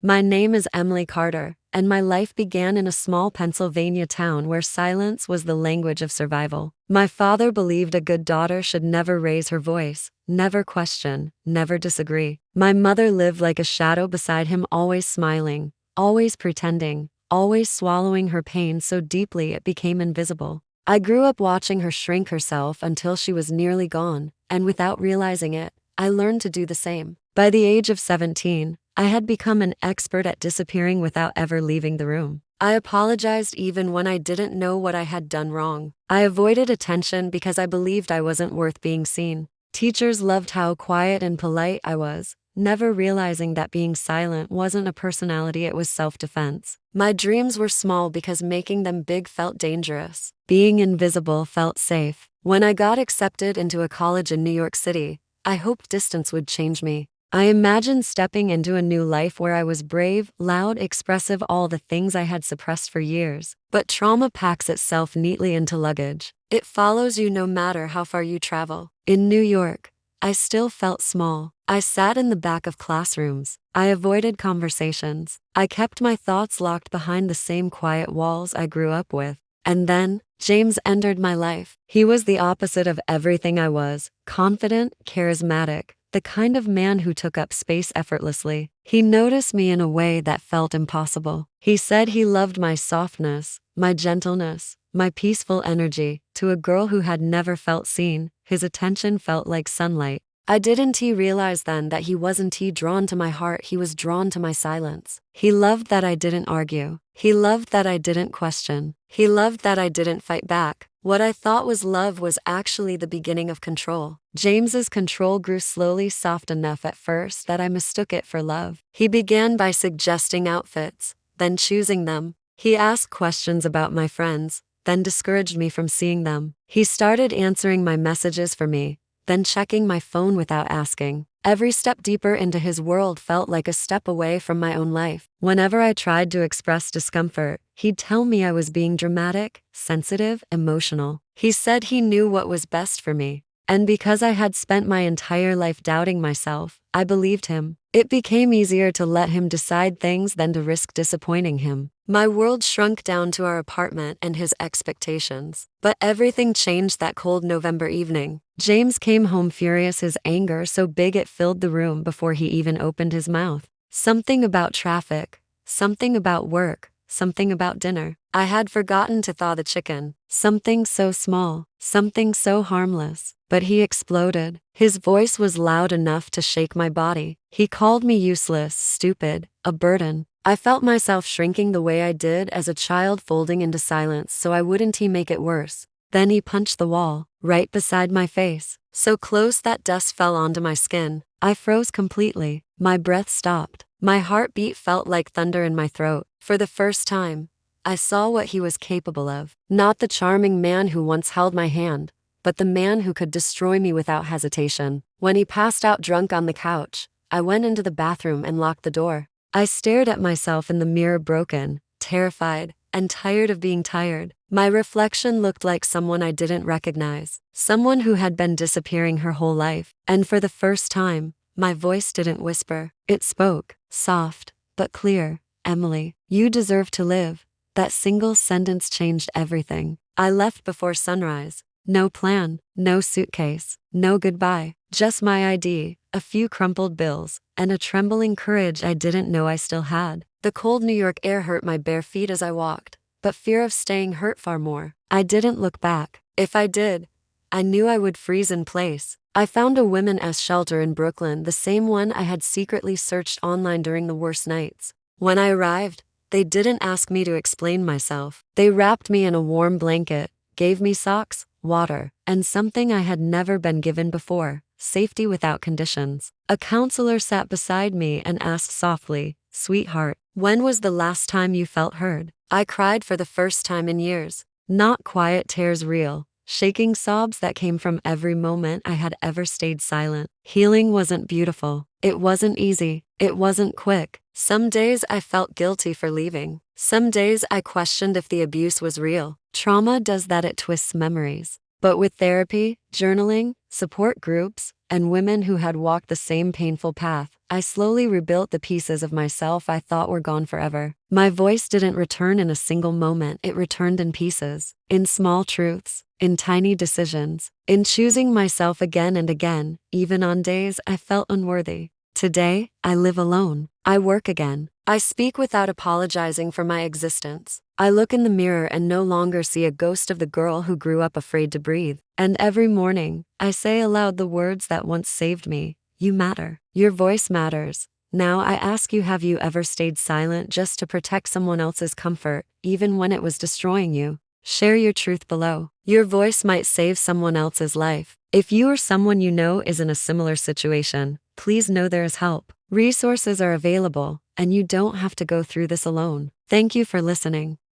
My name is Emily Carter, and my life began in a small Pennsylvania town where silence was the language of survival. My father believed a good daughter should never raise her voice, never question, never disagree. My mother lived like a shadow beside him, always smiling, always pretending, always swallowing her pain so deeply it became invisible. I grew up watching her shrink herself until she was nearly gone, and without realizing it, I learned to do the same. By the age of 17, I had become an expert at disappearing without ever leaving the room. I apologized even when I didn't know what I had done wrong. I avoided attention because I believed I wasn't worth being seen. Teachers loved how quiet and polite I was, never realizing that being silent wasn't a personality, it was self-defense. My dreams were small because making them big felt dangerous. Being invisible felt safe. When I got accepted into a college in New York City, I hoped distance would change me. I imagined stepping into a new life where I was brave, loud, expressive, all the things I had suppressed for years. But trauma packs itself neatly into luggage. It follows you no matter how far you travel. In New York, I still felt small. I sat in the back of classrooms. I avoided conversations. I kept my thoughts locked behind the same quiet walls I grew up with. And then, James entered my life. He was the opposite of everything I was: confident, charismatic, the kind of man who took up space effortlessly. He noticed me in a way that felt impossible. He said he loved my softness, my gentleness, my peaceful energy. To a girl who had never felt seen, his attention felt like sunlight. I didn't realize then that he wasn't drawn to my heart, he was drawn to my silence. He loved that I didn't argue. He loved that I didn't question. He loved that I didn't fight back. What I thought was love was actually the beginning of control. James's control grew slowly, soft enough at first that I mistook it for love. He began by suggesting outfits, then choosing them. He asked questions about my friends, then discouraged me from seeing them. He started answering my messages for me, then checking my phone without asking. Every step deeper into his world felt like a step away from my own life. Whenever I tried to express discomfort, he'd tell me I was being dramatic, sensitive, emotional. He said he knew what was best for me. And because I had spent my entire life doubting myself, I believed him. It became easier to let him decide things than to risk disappointing him. My world shrunk down to our apartment and his expectations. But everything changed that cold November evening. James came home furious, his anger so big it filled the room before he even opened his mouth. Something about traffic, something about work, something about dinner. I had forgotten to thaw the chicken. Something so small, something so harmless. But he exploded. His voice was loud enough to shake my body. He called me useless, stupid, a burden. I felt myself shrinking the way I did as a child, folding into silence so I wouldn't make it worse. Then he punched the wall, right beside my face, so close that dust fell onto my skin. I froze completely. My breath stopped. My heartbeat felt like thunder in my throat. For the first time, I saw what he was capable of. Not the charming man who once held my hand, but the man who could destroy me without hesitation. When he passed out drunk on the couch, I went into the bathroom and locked the door. I stared at myself in the mirror, broken, terrified, and tired of being tired. My reflection looked like someone I didn't recognize, someone who had been disappearing her whole life. And for the first time, my voice didn't whisper. It spoke, soft, but clear. Emily, you deserve to live. That single sentence changed everything. I left before sunrise. No plan, no suitcase, no goodbye, just my ID, a few crumpled bills, and a trembling courage I didn't know I still had. The cold New York air hurt my bare feet as I walked, but fear of staying hurt far more. I didn't look back. If I did, I knew I would freeze in place. I found a women's shelter in Brooklyn, the same one I had secretly searched online during the worst nights. When I arrived, they didn't ask me to explain myself. They wrapped me in a warm blanket, gave me socks, water, and something I had never been given before: safety without conditions. A counselor sat beside me and asked softly, "Sweetheart, when was the last time you felt heard?" I cried for the first time in years. Not quiet tears, real, shaking sobs that came from every moment I had ever stayed silent. Healing wasn't beautiful. It wasn't easy. It wasn't quick. Some days I felt guilty for leaving. Some days I questioned if the abuse was real. Trauma does that, it twists memories. But with therapy, journaling, support groups, and women who had walked the same painful path, I slowly rebuilt the pieces of myself I thought were gone forever. My voice didn't return in a single moment, it returned in pieces, in small truths, in tiny decisions, in choosing myself again and again, even on days I felt unworthy. Today, I live alone. I work again. I speak without apologizing for my existence. I look in the mirror and no longer see a ghost of the girl who grew up afraid to breathe. And every morning, I say aloud the words that once saved me. You matter. Your voice matters. Now I ask you, have you ever stayed silent just to protect someone else's comfort, even when it was destroying you? Share your truth below. Your voice might save someone else's life. If you or someone you know is in a similar situation, please know there is help. Resources are available, and you don't have to go through this alone. Thank you for listening.